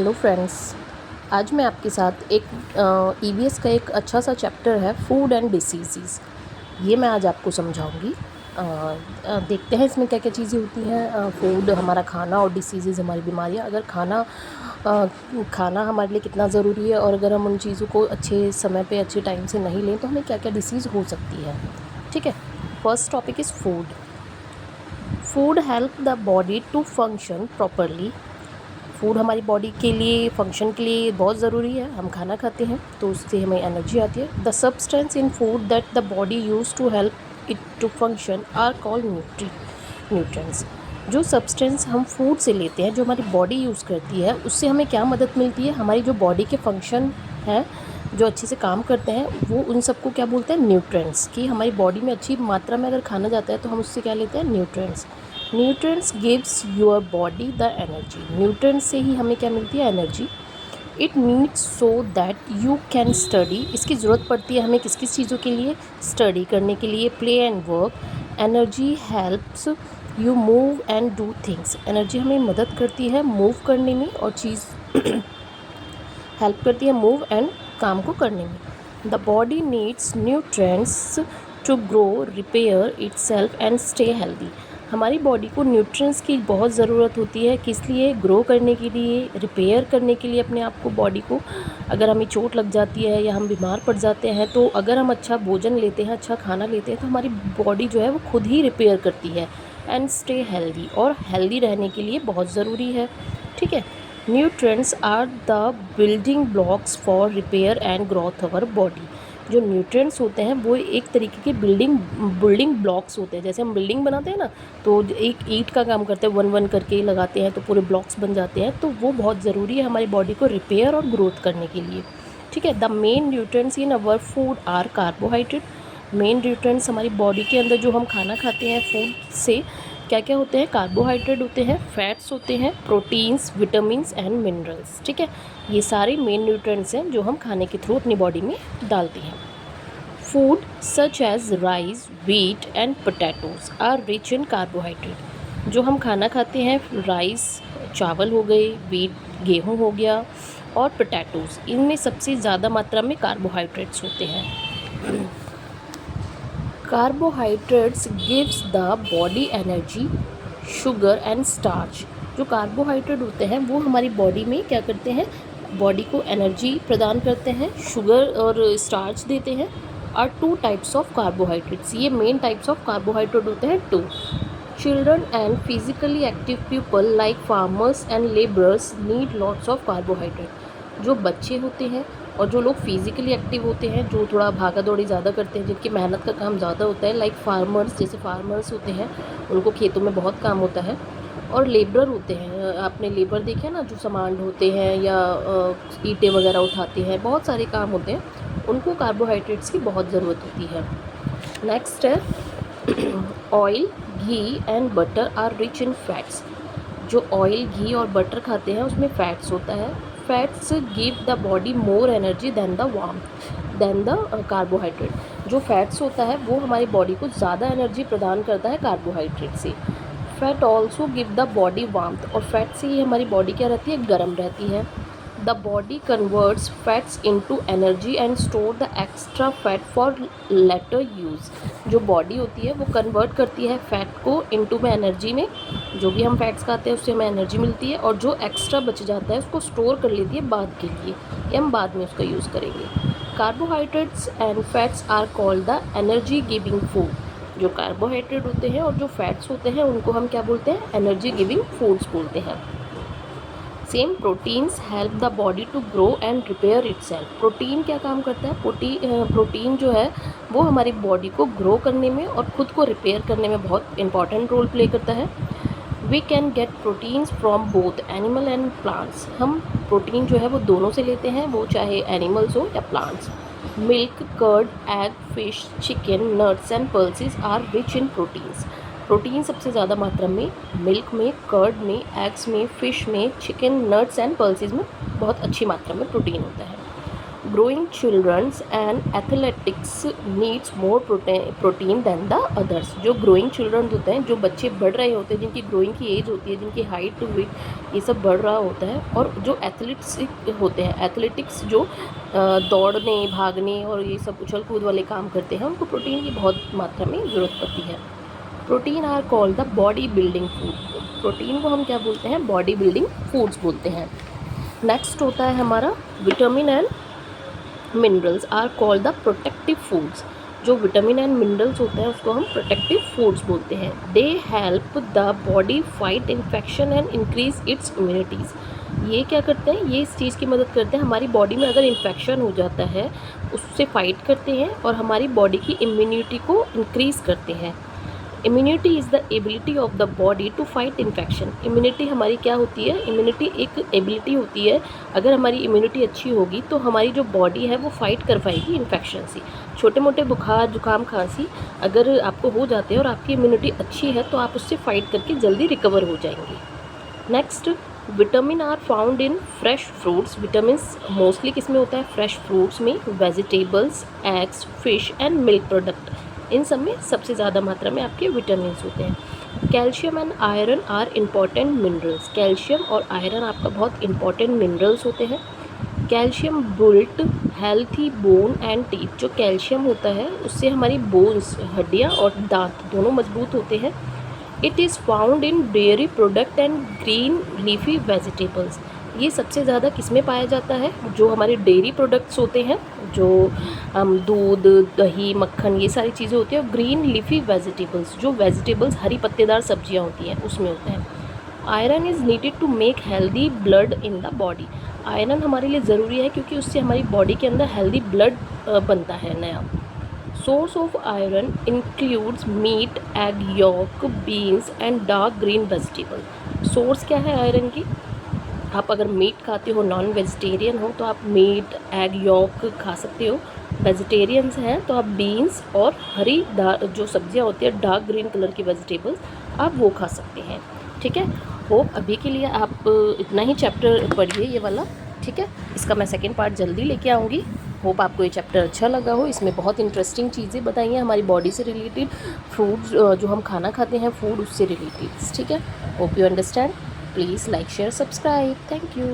Hello friends. आज मैं आपके साथ एक ईवीएस का एक अच्छा सा चैप्टर है फूड एंड डिसीज़। ये मैं आज आपको समझाऊंगी। देखते हैं इसमें क्या क्या चीज़ें होती हैं। फूड हमारा खाना और डिसीज़ हमारी बीमारियां। अगर खाना हमारे लिए कितना ज़रूरी है और अगर हम उन चीज़ों को अच्छे समय पे अच्छे टाइम से नहीं लें तो हमें क्या क्या डिसीज़ हो सकती है। ठीक है। First topic is food. Food help the body to function properly. Food हमारी बॉडी के लिए फंक्शन के लिए बहुत ज़रूरी है। हम खाना खाते हैं तो उससे हमें एनर्जी आती है। The substance in food that the body use to help it to function are called nutrients. जो सब्सटेंस हम फूड से लेते हैं, जो हमारी बॉडी यूज़ करती है, उससे हमें क्या मदद मिलती है। हमारी जो बॉडी के फंक्शन हैं, जो अच्छे से काम करते हैं, वो उन सबको क्या बोलते हैं, न्यूट्रिएंट्स। कि हमारी बॉडी में अच्छी मात्रा में अगर खाना जाता है तो हम उससे क्या लेते हैं, nutrients. Nutrients gives your body the energy. Nutrients से ही हमें क्या मिलती है, energy. It needs so that you can study. इसकी ज़रूरत पड़ती है हमें किस किस चीज़ों के लिए, स्टडी करने के लिए, play and work. Energy helps you move and do things. Energy हमें मदद करती है मूव करने में और चीज़ हेल्प करती है मूव एंड काम को करने में। The body needs nutrients to grow, repair itself and stay healthy. हमारी बॉडी को न्यूट्रिएंट्स की बहुत ज़रूरत होती है। किस लिए, ग्रो करने के लिए, रिपेयर करने के लिए अपने आप को, बॉडी को। अगर हमें चोट लग जाती है या हम बीमार पड़ जाते हैं तो अगर हम अच्छा भोजन लेते हैं, अच्छा खाना लेते हैं, तो हमारी बॉडी जो है वो खुद ही रिपेयर करती है एंड स्टे हेल्दी। और हेल्दी रहने के लिए बहुत ज़रूरी है। ठीक है। Nutrients are the building blocks for repair and growth our body. जो न्यूट्रिएंट्स होते हैं वो एक तरीके के बिल्डिंग ब्लॉक्स होते हैं। जैसे हम बिल्डिंग बनाते हैं ना, तो एक ईंट का काम करते हैं, वन वन करके लगाते हैं तो पूरे ब्लॉक्स बन जाते हैं। तो वो बहुत ज़रूरी है हमारी बॉडी को रिपेयर और ग्रोथ करने के लिए। ठीक है। The main nutrients in our food are carbohydrate. Main nutrients हमारी बॉडी के अंदर जो हम खाना खाते हैं फूड से क्या क्या होते हैं, कार्बोहाइड्रेट होते हैं, फैट्स होते हैं, प्रोटीन्स, विटामिन्स एंड मिनरल्स। ठीक है। ये सारे मेन न्यूट्रिएंट्स हैं जो हम खाने के थ्रू अपनी बॉडी में डालते हैं। Food such as rice, wheat and potatoes are rich in carbohydrate. जो हम खाना खाते हैं, राइस चावल हो गए, व्हीट गेहूँ हो गया, और पोटैटोज, इनमें सबसे ज़्यादा मात्रा में कार्बोहाइड्रेट्स होते हैं। Carbohydrates gives the body energy, sugar and starch. जो कार्बोहाइड्रेट होते हैं वो हमारी बॉडी में क्या करते हैं, बॉडी को एनर्जी प्रदान करते हैं, शुगर और स्टार्च देते हैं। और टू टाइप्स ऑफ कार्बोहाइड्रेट्स, ये मेन टाइप्स ऑफ कार्बोहाइड्रेट होते हैं, two. Children and physically active people like farmers and labourers need lots of carbohydrate. जो बच्चे होते हैं और जो लोग फिज़िकली एक्टिव होते हैं, जो थोड़ा भागा दौड़ी ज़्यादा करते हैं, जिनकी मेहनत का काम ज़्यादा होता है, लाइक फार्मर्स, जैसे फार्मर्स होते हैं, उनको खेतों में बहुत काम होता है। और लेबर होते हैं, आपने लेबर देखे ना, जो सामान ढोते हैं या ईंटें वगैरह उठाते हैं, बहुत सारे काम होते हैं, उनको कार्बोहाइड्रेट्स की बहुत ज़रूरत होती है। नेक्स्ट है oil, ghee and butter are rich in fats. जो ऑयल, घी और बटर खाते हैं उसमें फैट्स होता है। Fats give the body more energy than the carbohydrate. जो फैट्स होता है वो हमारी बॉडी को ज़्यादा एनर्जी प्रदान करता है कार्बोहाइड्रेट से। Fat also give the body warmth. और फैट से ही हमारी बॉडी क्या रहती है, गर्म रहती है। The body converts fats into energy and store the extra fat for later use. जो बॉडी होती है वो कन्वर्ट करती है फैट को इनटू में, एनर्जी में। जो भी हम फैट्स खाते हैं उससे हमें एनर्जी मिलती है, और जो एक्स्ट्रा बच जाता है उसको स्टोर कर लेती है बाद के लिए, या हम बाद में उसका यूज़ करेंगे। Carbohydrates and fats are called the energy giving food. जो कार्बोहाइड्रेट होते हैं और जो फैट्स होते हैं उनको हम क्या बोलते हैं, एनर्जी गिविंग फूड्स बोलते हैं। Same proteins help the body to grow and repair itself. Protein क्या काम करता है, प्रोटीन जो है वो हमारी बॉडी को ग्रो करने में और ख़ुद को रिपेयर करने में बहुत इंपॉर्टेंट रोल प्ले करता है। We can get proteins from both animal and plants. हम प्रोटीन जो है वो दोनों से लेते हैं, वो चाहे एनिमल्स हो या plants. Milk, curd, egg, fish, chicken, nuts and pulses are rich in proteins. Protein सबसे ज़्यादा मात्रा में मिल्क में, कर्ड में, एग्स में, फ़िश में, चिकन, नट्स एंड पल्सेस में बहुत अच्छी मात्रा में प्रोटीन होता है। Growing childrens and athletics needs more protein than the others. जो ग्रोइंग चिल्ड्रन होते हैं, जो बच्चे बढ़ रहे होते हैं, जिनकी ग्रोइंग की एज होती है, जिनकी हाइट वेट ये सब बढ़ रहा होता है, और जो एथलीट्स होते हैं, एथलेटिक्स जो दौड़ने भागने और ये सब उछल कूद वाले काम करते हैं, उनको प्रोटीन की बहुत मात्रा में ज़रूरत पड़ती है। Proteins are called the body building food. Protein को हम क्या बोलते हैं? बॉडी बिल्डिंग फूड्स बोलते हैं। नेक्स्ट होता है हमारा vitamin and minerals are called the protective foods. जो विटामिन एंड मिनरल्स होते हैं उसको हम प्रोटेक्टिव फूड्स बोलते हैं। They help the body fight infection and increase its immunities. ये क्या करते हैं? ये इस चीज़ की मदद करते हैं, हमारी बॉडी में अगर इन्फेक्शन हो जाता है उससे फाइट करते हैं और हमारी बॉडी की इम्यूनिटी को इंक्रीज़ करते हैं। Immunity is the ability of the body to fight infection. Immunity हमारी क्या होती है? इम्यूनिटी एक एबिलिटी होती है, अगर हमारी इम्यूनिटी अच्छी होगी तो हमारी जो बॉडी है वो फाइट कर पाएगी इन्फेक्शन से। छोटे मोटे बुखार जुकाम खांसी अगर आपको हो जाते हैं और आपकी इम्यूनिटी अच्छी है तो आप उससे फाइट करके जल्दी रिकवर हो जाएंगे। Next, vitamin are found in fresh fruits. Vitamins mostly किस में होता है? फ्रेश फ्रूट्स में, vegetables, eggs, fish and milk product, इन सब में सबसे ज़्यादा मात्रा में आपके विटामिन्स होते हैं। Calcium and iron are important minerals. Calcium और आयरन आपका बहुत इंपॉर्टेंट मिनरल्स होते हैं। Calcium built healthy bone and teeth. जो कैल्शियम होता है उससे हमारी बोन्स, हड्डियाँ और दांत दोनों मजबूत होते हैं। It is found in dairy product and green leafy vegetables. ये सबसे ज़्यादा किस में पाया जाता है? जो हमारे डेयरी प्रोडक्ट्स होते हैं, जो दूध, दही, मक्खन, ये सारी चीज़ें होती हैं। ग्रीन लीफी वेजिटेबल्स, जो वेजिटेबल्स हरी पत्तेदार सब्जियां होती हैं उसमें होते हैं। Iron is needed to make healthy blood in the body. Iron हमारे लिए ज़रूरी है क्योंकि उससे हमारी बॉडी के अंदर हेल्दी ब्लड बनता है नया। Source of iron includes meat, egg yolk, beans and dark green vegetable. Source क्या है आयरन की? आप अगर मीट खाते हो, नॉन वेजिटेरियन हो तो आप मीट, एग यॉक खा सकते हो। वेजिटेरियंस हैं तो आप बीन्स और हरी जो सब्जियां होती है डार्क ग्रीन कलर की वेजिटेबल्स, आप वो खा सकते हैं। ठीक है, होप अभी के लिए आप इतना ही चैप्टर पढ़िए ये वाला। ठीक है, इसका मैं सेकेंड पार्ट जल्दी लेके आऊँगी। होप आपको ये चैप्टर अच्छा लगा हो। इसमें बहुत इंटरेस्टिंग चीज़ें बताई हैं हमारी बॉडी से रिलेटेड, फ्रूट्स जो हम खाना खाते हैं फूड उससे रिलेटेड। ठीक है, hope you understand. Please like, share, subscribe. Thank you.